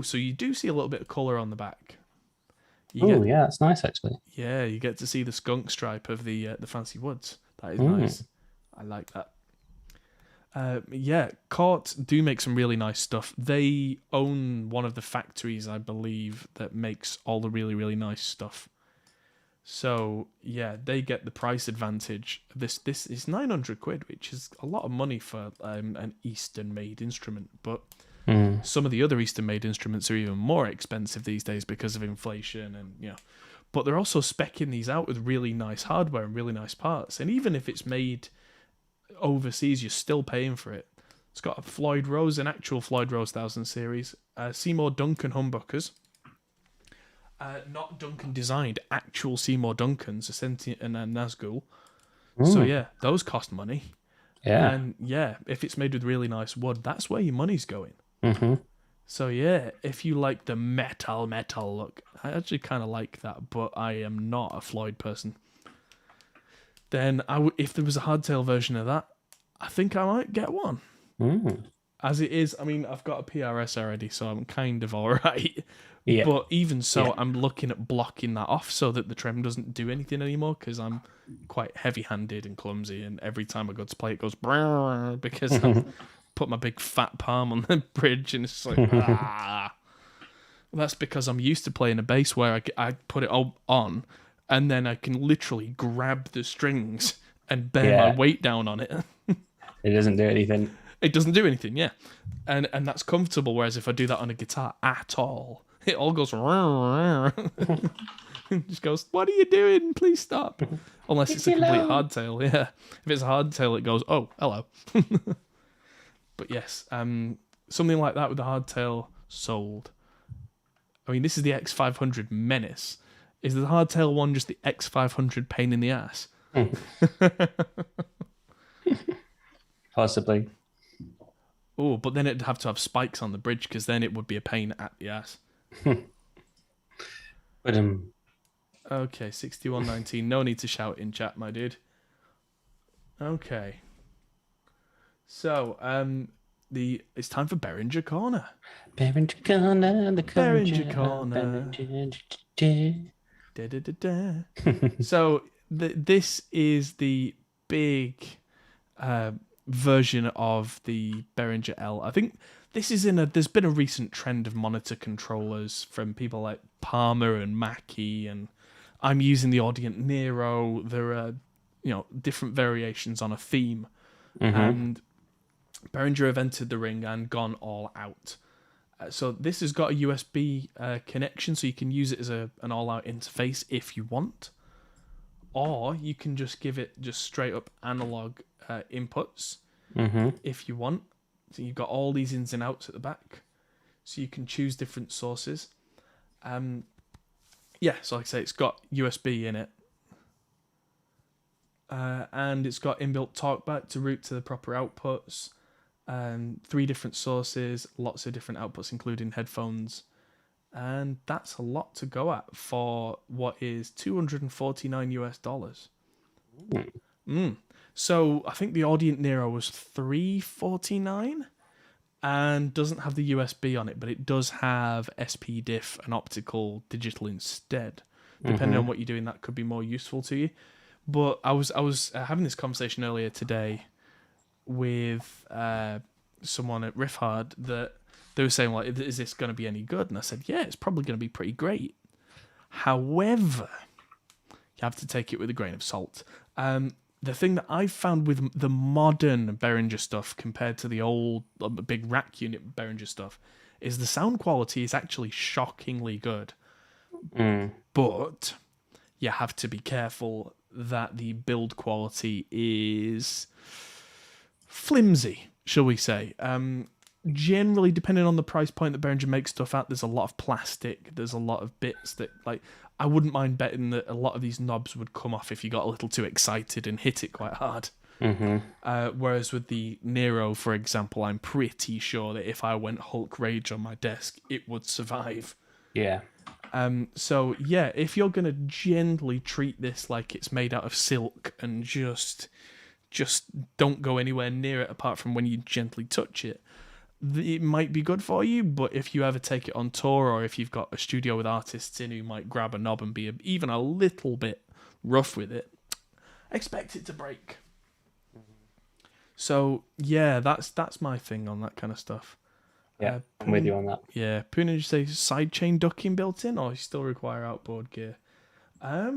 so you do see a little bit of colour on the back. Oh yeah, that's nice actually. Yeah, you get to see the skunk stripe of the fancy woods. That is nice. I like that. Yeah, Cort do make some really nice stuff. They own one of the factories, I believe, that makes all the really, really nice stuff. So, yeah, they get the price advantage. This is 900 quid, which is a lot of money for an Eastern-made instrument. But some of the other Eastern-made instruments are even more expensive these days because of inflation and, But they're also speccing these out with really nice hardware and really nice parts. And even if it's made overseas, you're still paying for it. It's got a Floyd Rose, an actual Floyd Rose 1000 series, Seymour Duncan humbuckers, not Duncan designed, actual Seymour Duncans, a Sentient and a Nazgul. So yeah, those cost money. Yeah, and yeah, if it's made with really nice wood, that's where your money's going. So yeah, if you like the metal look, I actually kind of like that, but I am not a Floyd person. Then if there was a hardtail version of that, I think I might get one. As it is, I mean, I've got a PRS already, so I'm kind of all right. Yeah. But even so, I'm looking at blocking that off so that the trem doesn't do anything anymore because I'm quite heavy-handed and clumsy, and every time I go to play, it goes brrr, because I put my big fat palm on the bridge, and it's like, ah. That's because I'm used to playing a bass where I put it all on, and then I can literally grab the strings and bear my weight down on it. It doesn't do anything. It doesn't do anything, yeah. And that's comfortable, whereas if I do that on a guitar at all, it all goes it just goes, what are you doing? Please stop. Unless it's a complete hardtail, yeah. If it's a hardtail, it goes, oh, hello. But yes, something like that with the hardtail sold. I mean, this is the X500 Menace. Is the hardtail one just the X500 pain in the ass? Possibly. Oh, but then it'd have to have spikes on the bridge because then it would be a pain at the ass. But Okay, 6119. No need to shout in chat, my dude. Okay. So, it's time for Behringer Corner. Behringer Corner, the Behringer Corner. Da, da, da, da. So, this is the big version of the Behringer L. I think this is there's been a recent trend of monitor controllers from people like Palmer and Mackie, and I'm using the Audient Nero. There are, different variations on a theme. And Behringer have entered the ring and gone all out. So this has got a USB connection, so you can use it as an all-out interface if you want. Or you can just give it just straight up analog inputs if you want. So you've got all these ins and outs at the back. So you can choose different sources. So like I say, it's got USB in it. And it's got inbuilt talkback to route to the proper outputs. 3 different sources, lots of different outputs, including headphones. And that's a lot to go at for what is $249 US. So I think the Audient Nero was $349 and doesn't have the USB on it, but it does have SPDIF and optical digital instead. Depending on what you're doing, that could be more useful to you. But I was having this conversation earlier today with someone at Riff Hard that they were saying, like, is this going to be any good? And I said, yeah, it's probably going to be pretty great. However, you have to take it with a grain of salt. The thing that I've found with the modern Behringer stuff compared to the old big rack unit Behringer stuff is the sound quality is actually shockingly good. But you have to be careful that the build quality is flimsy, shall we say. Generally, depending on the price point that Behringer makes stuff at, there's a lot of plastic, there's a lot of bits that, like, I wouldn't mind betting that a lot of these knobs would come off if you got a little too excited and hit it quite hard. Whereas with the Nero, for example, I'm pretty sure that if I went Hulk Rage on my desk, it would survive. Yeah. So, yeah, if you're going to gently treat this like it's made out of silk and just don't go anywhere near it apart from when you gently touch it, it might be good for you. But if you ever take it on tour, or if you've got a studio with artists in who might grab a knob and be even a little bit rough with it, expect it to break. So yeah, that's my thing on that kind of stuff. Yeah, I'm with you on that. Yeah, Poon, did you say sidechain ducking built in, or you still require outboard gear? I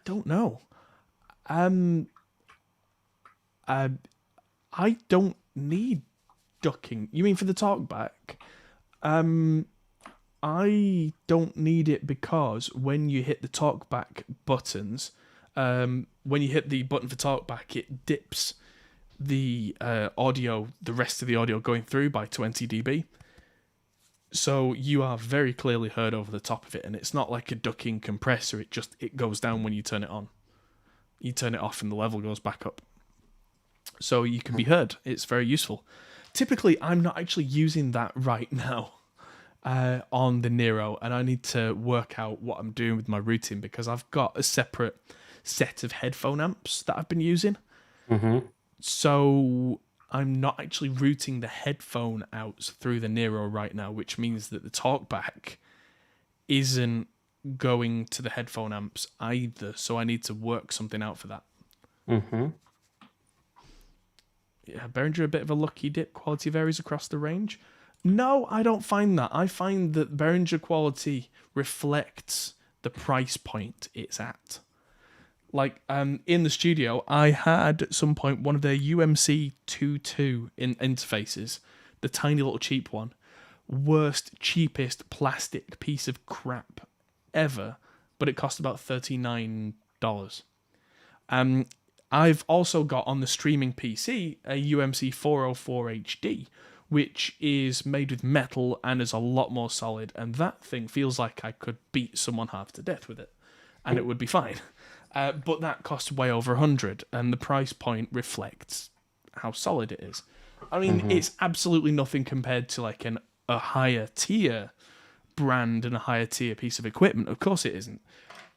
don't know. I don't need ducking. You mean for the talkback? I don't need it because when you hit the talkback buttons, when you hit the button for talkback, it dips the audio, the rest of the audio going through by 20 dB. So you are very clearly heard over the top of it, and it's not like a ducking compressor. It goes down when you turn it on. You turn it off and the level goes back up. So you can be heard. It's very useful. Typically, I'm not actually using that right now on the Nero, and I need to work out what I'm doing with my routing because I've got a separate set of headphone amps that I've been using. So I'm not actually routing the headphone outs through the Nero right now, which means that the talkback isn't going to the headphone amps either. So I need to work something out for that. Yeah, Behringer a bit of a lucky dip. Quality varies across the range. No, I don't find that. I find that Behringer quality reflects the price point it's at. Like, in the studio, I had at some point one of their UMC 22 interfaces, the tiny little cheap one, worst, cheapest plastic piece of crap ever, but it cost about $39. I've also got on the streaming PC a UMC 404 HD, which is made with metal and is a lot more solid, and that thing feels like I could beat someone half to death with it, and it would be fine. But that costs way over 100, and the price point reflects how solid it is. I mean, it's absolutely nothing compared to like a higher tier brand and a higher tier piece of equipment. Of course it isn't,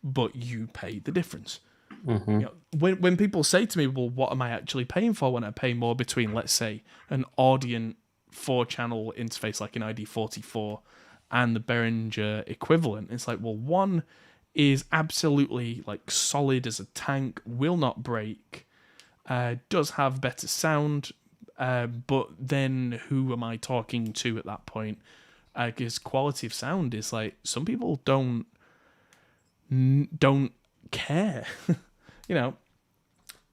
but you pay the difference. You know, when people say to me, well, what am I actually paying for when I pay more between, let's say, an Audient 4-channel interface like an ID44 and the Behringer equivalent, it's like, well, one is absolutely like solid as a tank, will not break, does have better sound, but then who am I talking to at that point? Because quality of sound is like, some people don't care. You know,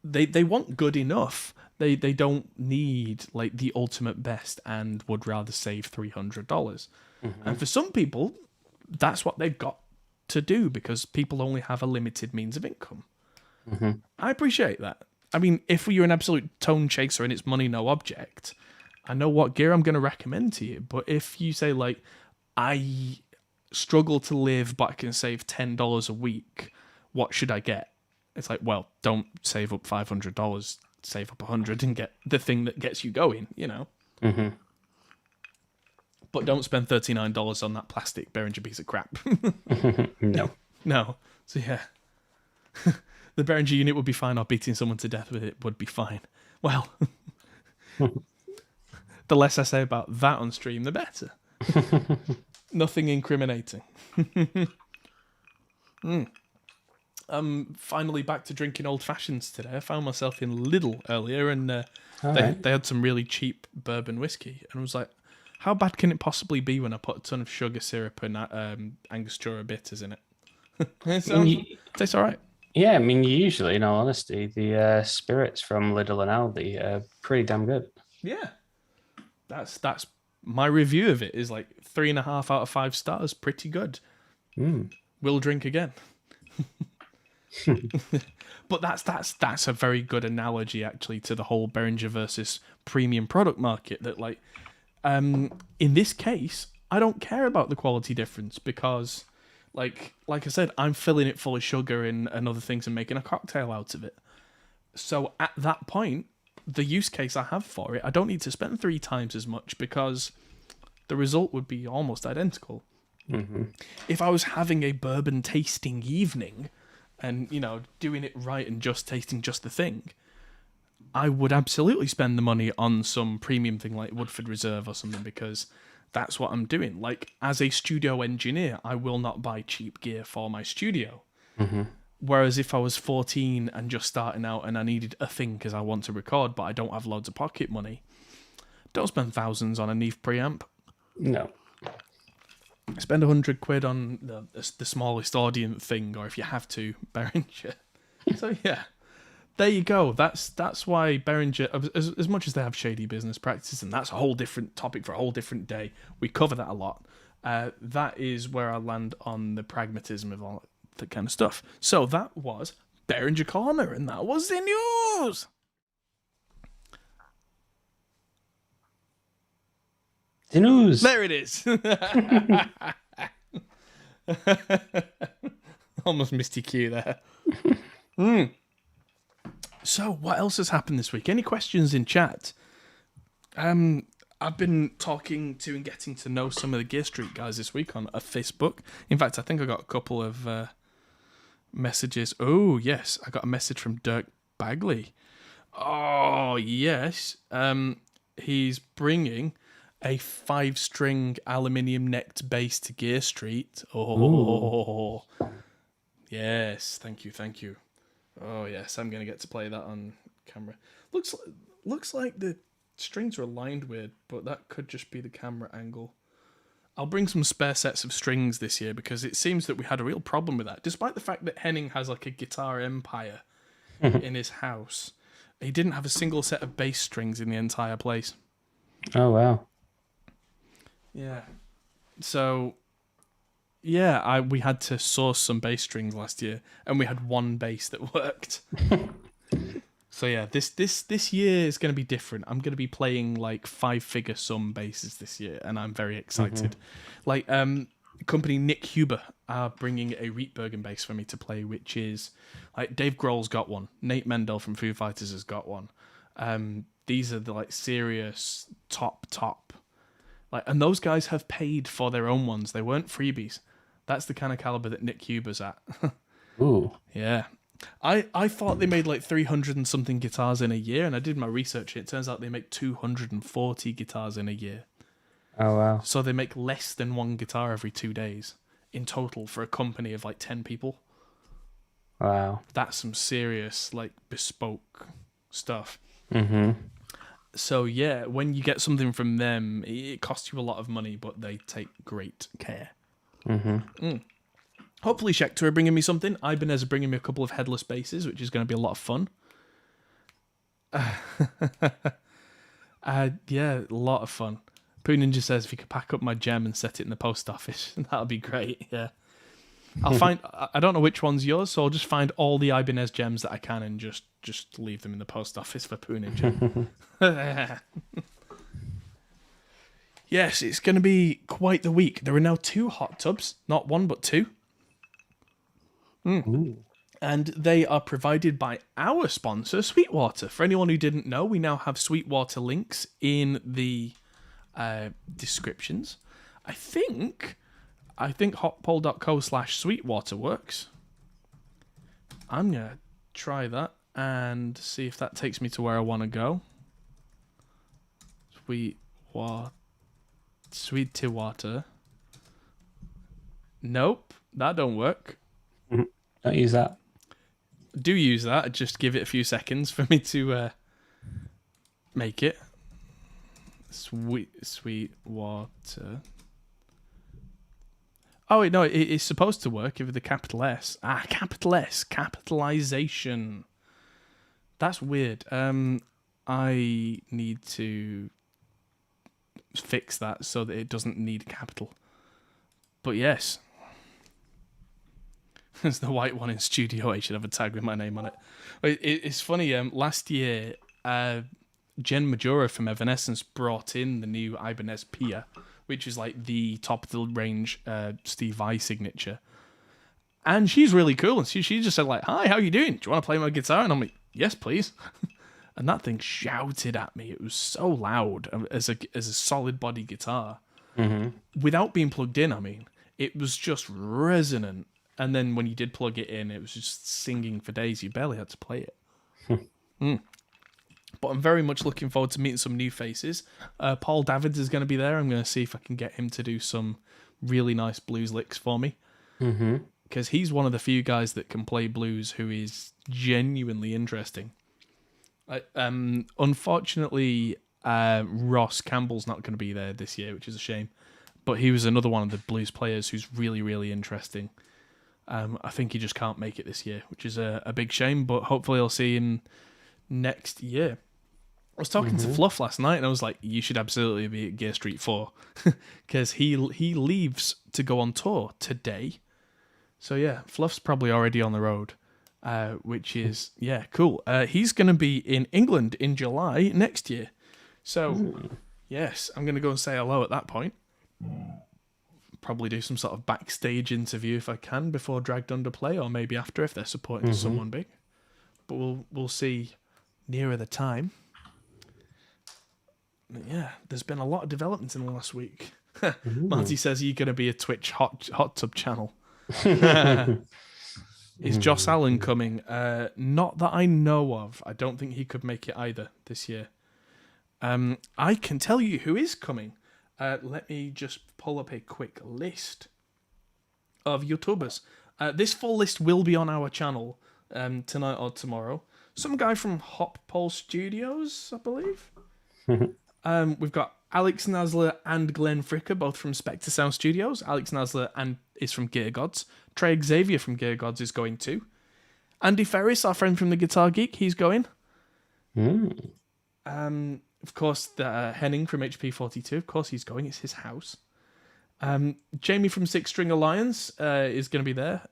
they want good enough. They don't need like the ultimate best and would rather save $300. And for some people, that's what they've got to do because people only have a limited means of income. I appreciate that. I mean, if you're an absolute tone chaser and it's money no object, I know what gear I'm going to recommend to you. But if you say like, I struggle to live, but I can save $10 a week, what should I get? It's like, well, don't save up $500, save up $100 and get the thing that gets you going, you know? But don't spend $39 on that plastic Behringer piece of crap. No. No. So yeah. The Behringer unit would be fine, or beating someone to death with it would be fine. Well, the less I say about that on stream, the better. Nothing incriminating. Finally back to drinking old fashions today. I found myself in Lidl earlier, and they had some really cheap bourbon whiskey, and I was like, how bad can it possibly be when I put a ton of sugar syrup and Angostura bitters in it? It tastes all right. Yeah, I mean, usually, in all honesty, the spirits from Lidl and Aldi are pretty damn good. Yeah, that's my review of it is like 3.5 out of 5 stars. Pretty good. Will drink again. But that's a very good analogy actually to the whole Behringer versus premium product market. That like, in this case, I don't care about the quality difference because, like I said, I'm filling it full of sugar and other things and making a cocktail out of it. So at that point, the use case I have for it, I don't need to spend 3 times as much because the result would be almost identical. If I was having a bourbon tasting evening and, you know, doing it right and just tasting just the thing, I would absolutely spend the money on some premium thing like Woodford Reserve or something because that's what I'm doing. Like, as a studio engineer, I will not buy cheap gear for my studio. Whereas if I was 14 and just starting out and I needed a thing because I want to record, but I don't have loads of pocket money, don't spend thousands on a Neve preamp. No. Spend £100 on the smallest Audient thing, or if you have to, Behringer. So yeah, there you go. That's why Behringer, as much as they have shady business practices, and that's a whole different topic for a whole different day. We cover that a lot. That is where I land on the pragmatism of all that kind of stuff. So that was Behringer Corner, and that was the news. The news. There it is. Almost Misty Q there. So, what else has happened this week? Any questions in chat? I've been talking to and getting to know some of the Gear Street guys this week on a Facebook. In fact, I think I got a couple of messages. Oh, yes. I got a message from Dirk Bagley. Oh, yes. He's bringing a 5-string aluminium necked bass to Gear Street. Oh, yes. Thank you. Oh, yes. I'm going to get to play that on camera. Looks like the strings are aligned weird, but that could just be the camera angle. I'll bring some spare sets of strings this year because it seems that we had a real problem with that. Despite the fact that Henning has like a guitar empire in his house, he didn't have a single set of bass strings in the entire place. Oh, wow. Yeah. So, yeah, we had to source some bass strings last year, and we had one bass that worked. So yeah, this year is going to be different. I'm going to be playing like 5-figure sum basses this year, and I'm very excited. Like, company Nick Huber are bringing a Rietbergen bass for me to play, which is like Dave Grohl's got one, Nate Mendel from Foo Fighters has got one. these are the like serious top. Like, and those guys have paid for their own ones. They weren't freebies. That's the kind of caliber that Nick Huber's at. Ooh. Yeah. I thought they made like 300 and something guitars in a year, and I did my research. It turns out they make 240 guitars in a year. Oh, wow. So they make less than one guitar every 2 days in total for a company of like 10 people. Wow. That's some serious, like, bespoke stuff. Mm-hmm. So yeah, when you get something from them, it costs you a lot of money, but they take great care. Mm-hmm. Hopefully Schecter are bringing me something. Ibanez are bringing me a couple of headless basses, which is going to be a lot of fun. Yeah, a lot of fun. Poo Ninja says if you could pack up my gem and set it in the post office, that'll be great. Yeah, I'll find. I don't know which one's yours, so I'll just find all the Ibanez gems that I can and just leave them in the post office for Poo Ninja. Yes, it's going to be quite the week. There are now 2 hot tubs, not 1 but 2. And they are provided by our sponsor, Sweetwater. For anyone who didn't know, we now have Sweetwater links in the descriptions. I think hotpole.co/Sweetwater works. I'm going to try that and see if that takes me to where I want to go. Sweetwater. Nope, that don't work. Don't use that. Do use that. Just give it a few seconds for me to make it. Sweetwater. Oh wait, no, it's supposed to work with the capital S. Capital S, capitalization. That's weird. I need to fix that so that it doesn't need capital. But yes. There's the white one in Studio A. Should have a tag with my name on it. It's funny. Last year, Jen Majora from Evanescence brought in the new Ibanez Pia, which is like the top of the range Steve Vai signature. And she's really cool. And she just said like, "Hi, how you doing? Do you want to play my guitar?" And I'm like, "Yes, please." And that thing shouted at me. It was so loud as a solid body guitar, without being plugged in. I mean, it was just resonant. And then when you did plug it in, it was just singing for days. You barely had to play it. But I'm very much looking forward to meeting some new faces. Paul Davids is going to be there. I'm going to see if I can get him to do some really nice blues licks for me. Because he's one of the few guys that can play blues who is genuinely interesting. Unfortunately, Ross Campbell's not going to be there this year, which is a shame. But he was another one of the blues players who's really, really interesting. I think he just can't make it this year, which is a big shame, but hopefully I'll see him next year. I was talking to Fluff last night, and I was like, you should absolutely be at Gear Street 4, because he leaves to go on tour today. So yeah, Fluff's probably already on the road, which is, yeah, cool. He's going to be in England in July next year. So, yes, I'm going to go and say hello at that point. Probably do some sort of backstage interview if I can before Dragged Under play, or maybe after if they're supporting someone big. But we'll see nearer the time. But yeah, there's been a lot of developments in the last week. Marty says you're going to be a Twitch hot tub channel. Is Joss Allen coming? Not that I know of. I don't think he could make it either this year. I can tell you who is coming. Let me just pull up a quick list of YouTubers. This full list will be on our channel tonight or tomorrow. Some guy from Hop Pole Studios, I believe. We've got Alex Nasler and Glenn Fricker, both from Spectre Sound Studios. Alex Nasler is from Gear Gods. Trey Xavier from Gear Gods is going too. Andy Ferris, our friend from the Guitar Geek, he's going. Of course, Henning from HP42, of course he's going. It's his house. Jamie from Six String Alliance is going to be there.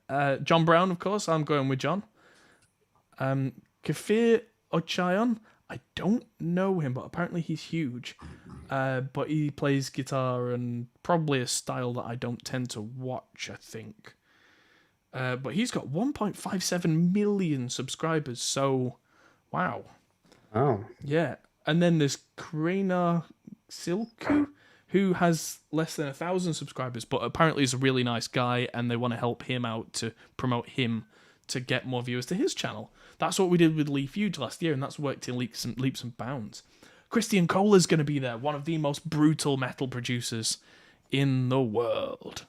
John Brown, of course. I'm going with John. Kafir Ochayon, I don't know him, but apparently he's huge. But he plays guitar and probably a style that I don't tend to watch, I think. But he's got 1.57 million subscribers, so wow. Oh. Yeah. And then there's Karina Silku, who has less than 1,000 subscribers, but apparently is a really nice guy, and they want to help him out to promote him to get more viewers to his channel. That's what we did with Leaf Huge last year, and that's worked in leaps and bounds. Christian Cola's going to be there, one of the most brutal metal producers in the world.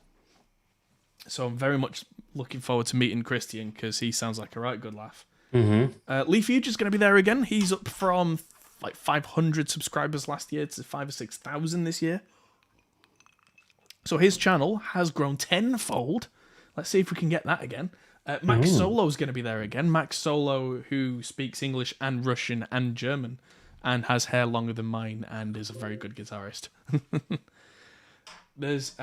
So I'm very much looking forward to meeting Christian, because he sounds like a right good laugh. Mm-hmm. Leaf Huge is going to be there again. He's up from like 500 subscribers last year to 5,000 or 6,000 this year. So his channel has grown tenfold. Let's see if we can get that again. Max Solo is going to be there again. Max Solo, who speaks English and Russian and German, and has hair longer than mine, and is a very good guitarist. There's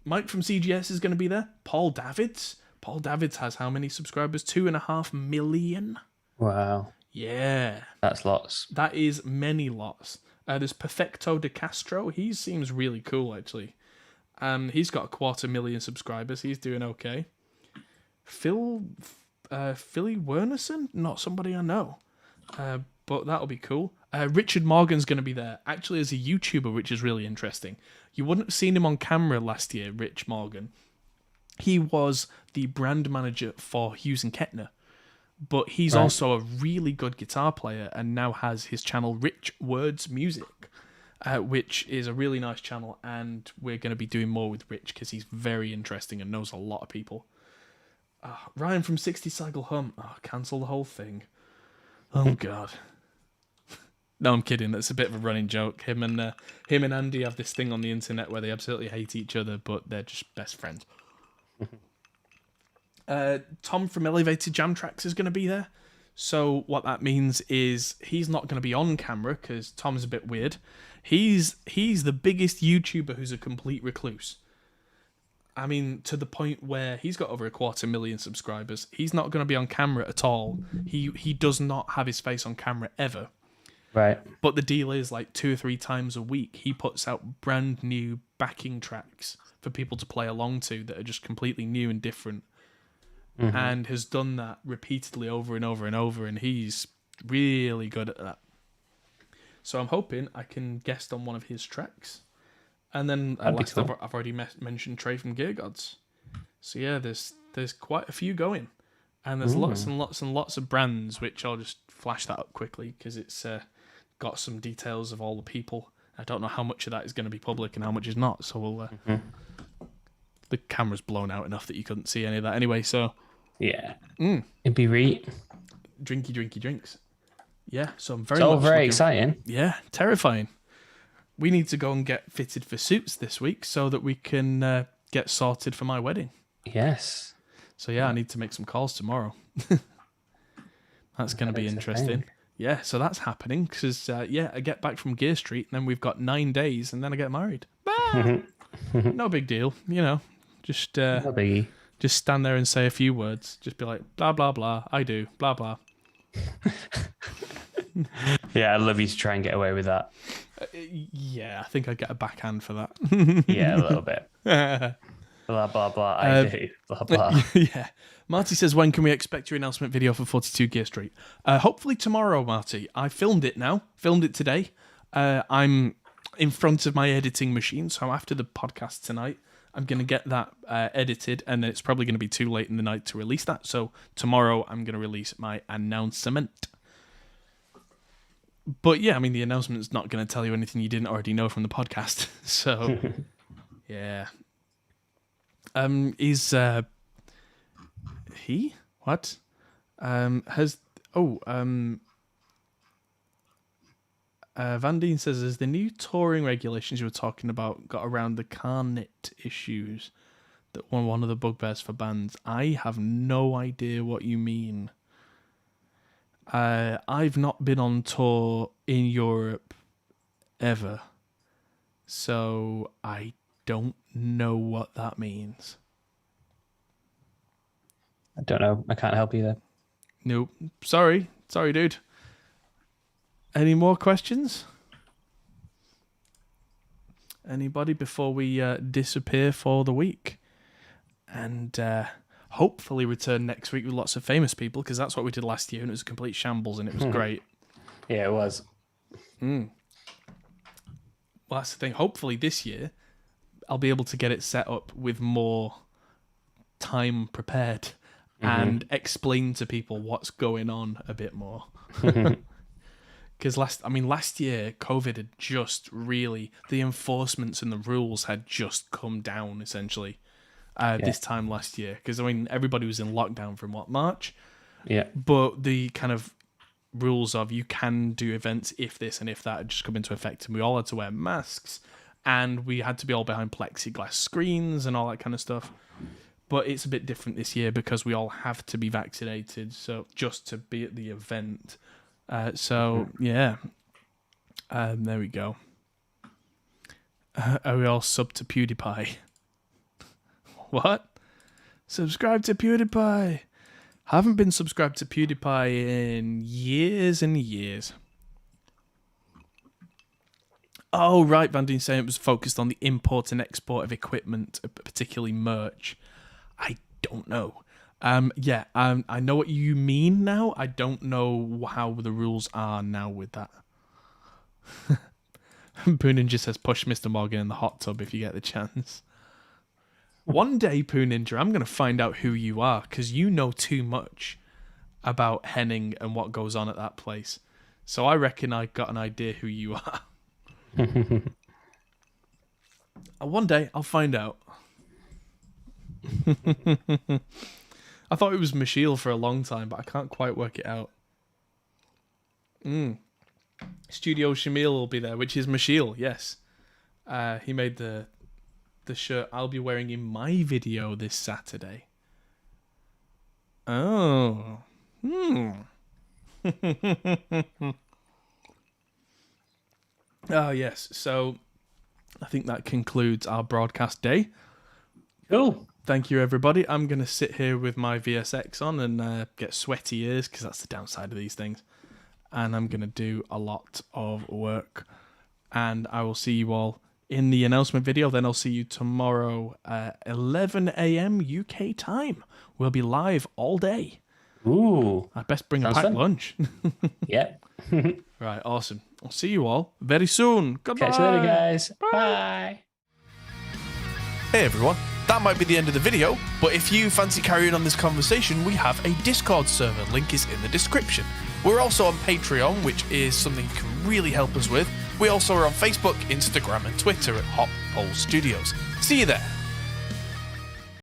Mike from CGS is going to be there. Paul Davids. Paul Davids has how many subscribers? 2.5 million. Wow. Yeah. That's lots. That is many lots. There's Perfecto de Castro. He seems really cool, actually. He's got 250,000 subscribers. He's doing okay. Philly Wernerson? Not somebody I know. But that'll be cool. Richard Morgan's going to be there, actually as a YouTuber, which is really interesting. You wouldn't have seen him on camera last year, Rich Morgan. He was the brand manager for Hughes and Kettner. But he's also a really good guitar player, and now has his channel Rich Words Music, which is a really nice channel, and we're going to be doing more with Rich because he's very interesting and knows a lot of people. Ryan from 60 Cycle Hum. Cancel the whole thing. Oh, God. No, I'm kidding. That's a bit of a running joke. Him and Andy have this thing on the internet where they absolutely hate each other, but they're just best friends. Tom from Elevated Jam Tracks is going to be there. So what that means is he's not going to be on camera because Tom's a bit weird. He's the biggest YouTuber who's a complete recluse. I mean, to the point where he's got over 250,000 subscribers. He's not going to be on camera at all. He does not have his face on camera ever. Right. But the deal is, like, 2 or 3 times a week, he puts out brand new backing tracks for people to play along to that are just completely new and different. Mm-hmm. And has done that repeatedly over and over and over, and he's really good at that. So I'm hoping I can guest on one of his tracks. And then last, I've already mentioned Trey from Gear Gods. So yeah, there's quite a few going. And there's lots and lots and lots of brands, which I'll just flash that up quickly because it's got some details of all the people. I don't know how much of that is going to be public and how much is not. So we'll... The camera's blown out enough that you couldn't see any of that anyway, so... Yeah. It'd be right. Drinky drinks. Yeah, so I'm very It's all very exciting. Yeah, terrifying. We need to go and get fitted for suits this week so that we can get sorted for my wedding. Yes. So yeah, I need to make some calls tomorrow. That's going to be interesting. Yeah, so that's happening because, I get back from Gear Street and then we've got 9 days and then I get married. No big deal, you know. Just No biggie. Just stand there and say a few words. Just be like, blah, blah, blah, I do, blah, blah. Yeah, I'd love you to try and get away with that. Yeah, I think I'd get a backhand for that. Yeah, a little bit. Blah, blah, blah, I do, blah, blah. Yeah. Marty says, when can we expect your announcement video for 42 Gear Street? Hopefully tomorrow, Marty. I filmed it now. Filmed it today. I'm in front of my editing machine, so after the podcast tonight, I'm going to get that edited, and then it's probably going to be too late in the night to release that. So tomorrow I'm going to release my announcement. But yeah, I mean, the announcement's not going to tell you anything you didn't already know from the podcast. So, yeah. Is he? What? Van Deen says, as the new touring regulations you were talking about got around the carnet issues that were one of the bugbears for bands, I have no idea what you mean. I've not been on tour in Europe ever, so I don't know what that means. I don't know. I can't help you there. Nope. Sorry, dude. Any more questions? Anybody before we disappear for the week? And hopefully return next week with lots of famous people, because that's what we did last year and it was a complete shambles and it was great. Yeah, it was. Well, that's the thing. Hopefully this year, I'll be able to get it set up with more time prepared and explain to people what's going on a bit more. Because last year, COVID had just really, the enforcements and the rules had just come down, essentially, this time last year. Because, everybody was in lockdown from, March? Yeah. But the kind of rules of you can do events if this and if that had just come into effect, and we all had to wear masks, and we had to be all behind plexiglass screens and all that kind of stuff. But it's a bit different this year because we all have to be vaccinated, so just to be at the event. There we go. Are we all sub to PewDiePie? What? Subscribe to PewDiePie. Haven't been subscribed to PewDiePie in years and years. Oh, right, Van Dien saying it was focused on the import and export of equipment, particularly merch. I don't know. I know what you mean now. I don't know how the rules are now with that. Pooh just says, push Mr. Morgan in the hot tub if you get the chance. One day, Pooh Ninja, I'm going to find out who you are, because you know too much about Henning and what goes on at that place. So I reckon I got an idea who you are. And one day, I'll find out. I thought it was Michiel for a long time, but I can't quite work it out. Studio Shamil will be there, which is Michiel, yes. He made the shirt I'll be wearing in my video this Saturday. Oh. Oh, yes. So I think that concludes our broadcast day. Cool. Thank you, everybody. I'm going to sit here with my VSX on and get sweaty ears, because that's the downside of these things. And I'm going to do a lot of work. And I will see you all in the announcement video. Then I'll see you tomorrow at 11 a.m. UK time. We'll be live all day. Ooh. I best bring Sounds a packed fun. lunch. Yep. Right, awesome. I'll see you all very soon. Goodbye. Catch you later, guys. Bye. Hey everyone, that might be the end of the video, but if you fancy carrying on this conversation, we have a Discord server, link is in the description. We're also on Patreon, which is something you can really help us with. We also are on Facebook, Instagram and Twitter at Hot Pole Studios. See you there.